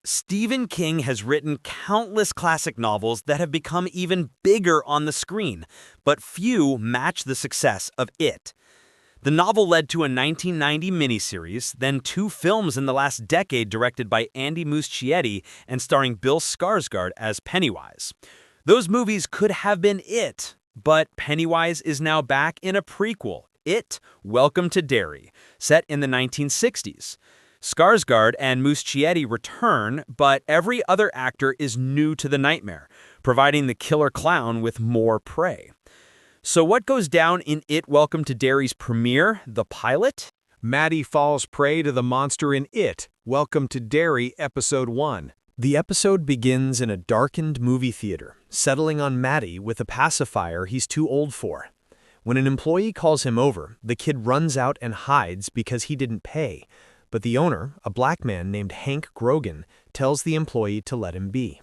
Stephen King has written countless classic novels that have become even bigger on the screen, but few match the success of It. The novel led to a 1990 miniseries, then 2 films in the last decade directed by Andy Muschietti and starring Bill Skarsgård as Pennywise. Those movies could have been It, but Pennywise is now back in a prequel, It, Welcome to Derry, set in the 1960s. Skarsgård and Muschietti return, but every other actor is new to the nightmare, providing the killer clown with more prey. So what goes down in It Welcome to Derry's premiere, the pilot? Matty falls prey to the monster in It, Welcome to Derry Episode 1. The episode begins in a darkened movie theater, settling on Matty with a pacifier he's too old for. When an employee calls him over, the kid runs out and hides because he didn't pay. But the owner, a black man named Hank Grogan, tells the employee to let him be.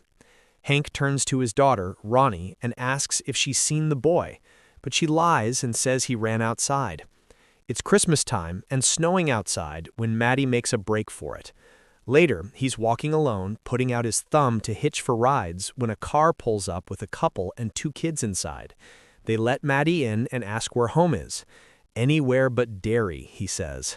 Hank turns to his daughter, Ronnie, and asks if she's seen the boy, but she lies and says he ran outside. It's Christmas time and snowing outside when Matty makes a break for it. Later, he's walking alone, putting out his thumb to hitch for rides when a car pulls up with a couple and 2 kids inside. They let Matty in and ask where home is. Anywhere but Derry, he says.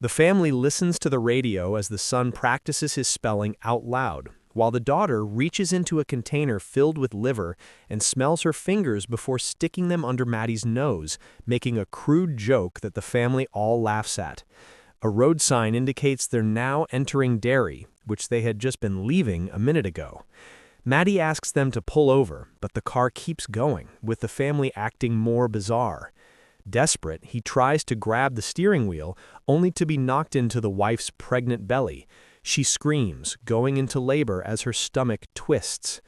The family listens to the radio as the son practices his spelling out loud, while the daughter reaches into a container filled with liver and smells her fingers before sticking them under Matty's nose, making a crude joke that the family all laughs at. A road sign indicates they're now entering Derry, which they had just been leaving a minute ago. Matty asks them to pull over, but the car keeps going, with the family acting more bizarre. Desperate, he tries to grab the steering wheel, only to be knocked into the wife's pregnant belly. She screams, going into labor as her stomach twists.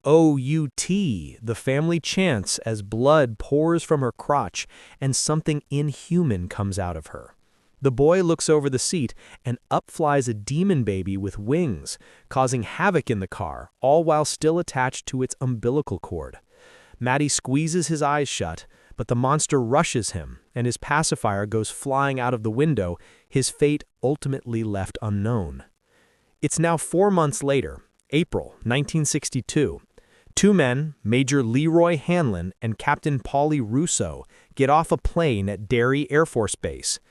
O-U-T, the family chants as blood pours from her crotch and something inhuman comes out of her. The boy looks over the seat, and up flies a demon baby with wings, causing havoc in the car, all while still attached to its umbilical cord. Matty squeezes his eyes shut, but the monster rushes him, and his pacifier goes flying out of the window, his fate ultimately left unknown. It's now 4 months later, April 1962. 2 men, Major Leroy Hanlon and Captain Paulie Russo, get off a plane at Derry Air Force Base.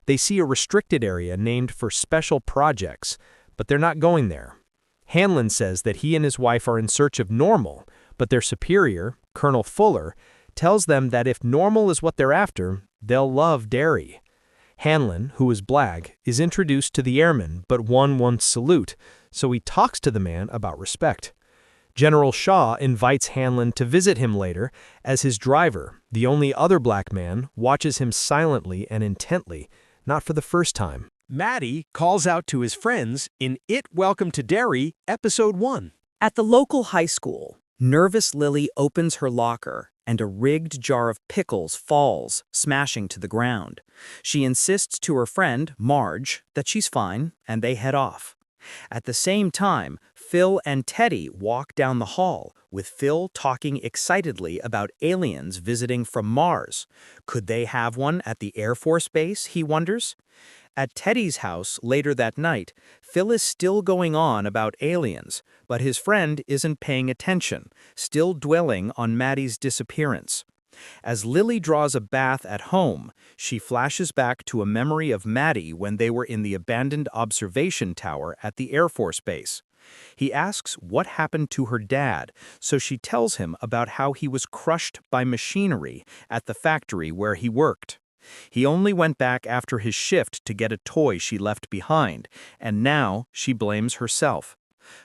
They see a restricted area named for special projects, but they're not going there. Hanlon says that he and his wife are in search of normal, but their superior, Colonel Fuller, tells them that if normal is what they're after, they'll love Derry. Hanlon, who is black, is introduced to the airman, but one won't salute, so he talks to the man about respect. General Shaw invites Hanlon to visit him later, as his driver, the only other black man, watches him silently and intently, not for the first time. Matty calls out to his friends in It Welcome to Derry, Episode 1. At the local high school, nervous Lilly opens her locker and a rigged jar of pickles falls, smashing to the ground. She insists to her friend, Marge, that she's fine, and they head off. At the same time, Phil and Teddy walk down the hall, with Phil talking excitedly about aliens visiting from Mars. Could they have one at the Air Force Base, he wonders? At Teddy's house later that night, Phil is still going on about aliens, but his friend isn't paying attention, still dwelling on Matty's disappearance. As Lilly draws a bath at home, she flashes back to a memory of Matty when they were in the abandoned observation tower at the Air Force Base. He asks what happened to her dad, so she tells him about how he was crushed by machinery at the factory where he worked. He only went back after his shift to get a toy she left behind, and now she blames herself.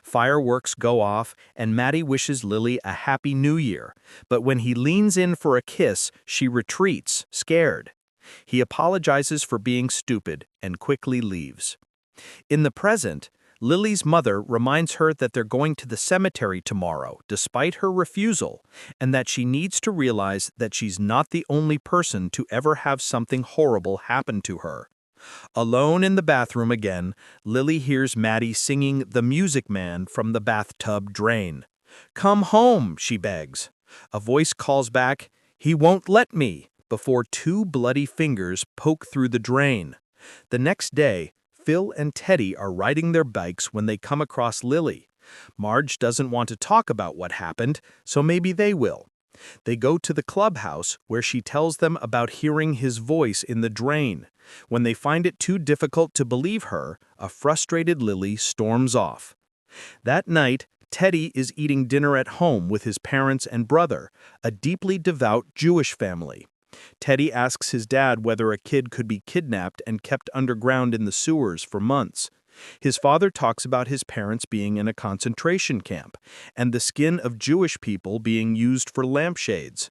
Fireworks go off, and Matty wishes Lilly a happy new year, but when he leans in for a kiss, she retreats, scared. He apologizes for being stupid and quickly leaves. In the present, Lily's mother reminds her that they're going to the cemetery tomorrow, despite her refusal, and that she needs to realize that she's not the only person to ever have something horrible happen to her. Alone in the bathroom again, Lilly hears Matty singing The Music Man from the bathtub drain. "Come home," she begs. A voice calls back, "He won't let me," before 2 bloody fingers poke through the drain. The next day, Phil and Teddy are riding their bikes when they come across Lilly. Marge doesn't want to talk about what happened, so maybe they will. They go to the clubhouse where she tells them about hearing his voice in the drain. When they find it too difficult to believe her, a frustrated Lilly storms off. That night, Teddy is eating dinner at home with his parents and brother, a deeply devout Jewish family. Teddy asks his dad whether a kid could be kidnapped and kept underground in the sewers for months. His father talks about his parents being in a concentration camp, and the skin of Jewish people being used for lampshades.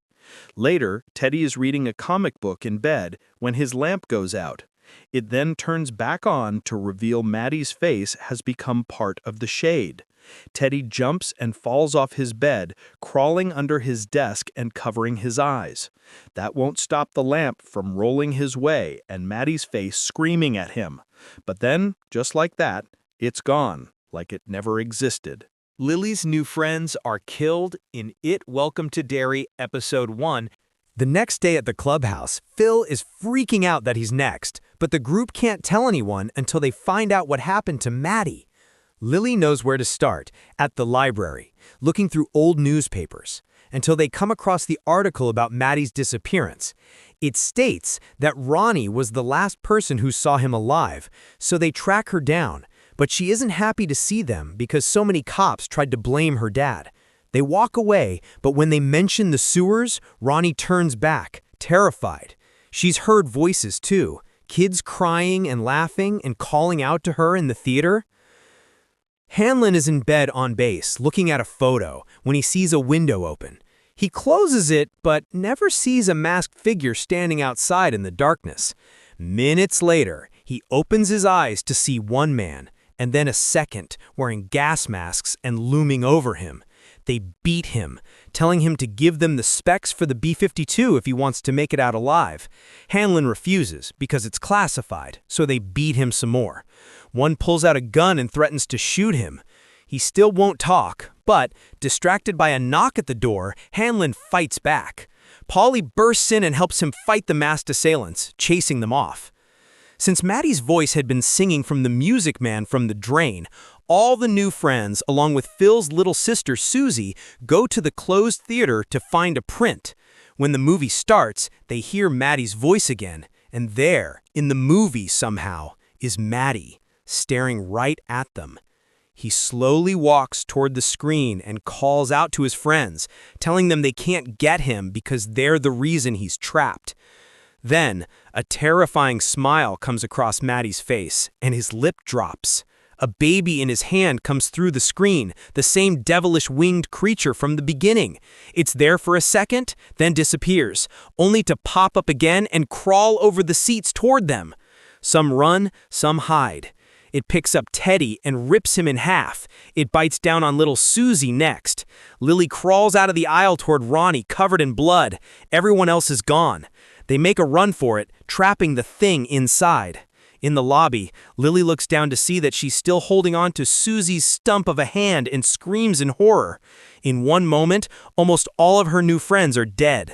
Later, Teddy is reading a comic book in bed when his lamp goes out. It then turns back on to reveal Matty's face has become part of the shade. Teddy jumps and falls off his bed, crawling under his desk and covering his eyes. That won't stop the lamp from rolling his way and Matty's face screaming at him. But then, just like that, it's gone, like it never existed. Lilly's new friends are killed in It Welcome to Derry Episode 1. The next day at the clubhouse, Phil is freaking out that he's next, but the group can't tell anyone until they find out what happened to Matty. Lilly knows where to start, at the library, looking through old newspapers, until they come across the article about Matty's disappearance. It states that Ronnie was the last person who saw him alive, so they track her down, but she isn't happy to see them because so many cops tried to blame her dad. They walk away, but when they mention the sewers, Ronnie turns back, terrified. She's heard voices too, kids crying and laughing and calling out to her in the theater. Hanlon is in bed on base, looking at a photo, when he sees a window open. He closes it, but never sees a masked figure standing outside in the darkness. Minutes later, he opens his eyes to see one man, and then a second, wearing gas masks and looming over him. They beat him, telling him to give them the specs for the B-52 if he wants to make it out alive. Hanlon refuses because it's classified, so they beat him some more. One pulls out a gun and threatens to shoot him. He still won't talk, but, distracted by a knock at the door, Hanlon fights back. Polly bursts in and helps him fight the masked assailants, chasing them off. Since Matty's voice had been singing from the Music Man from the drain, all the new friends, along with Phil's little sister Susie, go to the closed theater to find a print. When the movie starts, they hear Matty's voice again, and there, in the movie somehow, is Matty, staring right at them. He slowly walks toward the screen and calls out to his friends, telling them they can't get him because they're the reason he's trapped. Then, a terrifying smile comes across Matty's face, and his lip drops. A baby in his hand comes through the screen, the same devilish winged creature from the beginning. It's there for a second, then disappears, only to pop up again and crawl over the seats toward them. Some run, some hide. It picks up Teddy and rips him in half. It bites down on little Susie next. Lilly crawls out of the aisle toward Ronnie, covered in blood. Everyone else is gone. They make a run for it, trapping the thing inside. In the lobby, Lilly looks down to see that she's still holding on to Susie's stump of a hand and screams in horror. In one moment, almost all of her new friends are dead.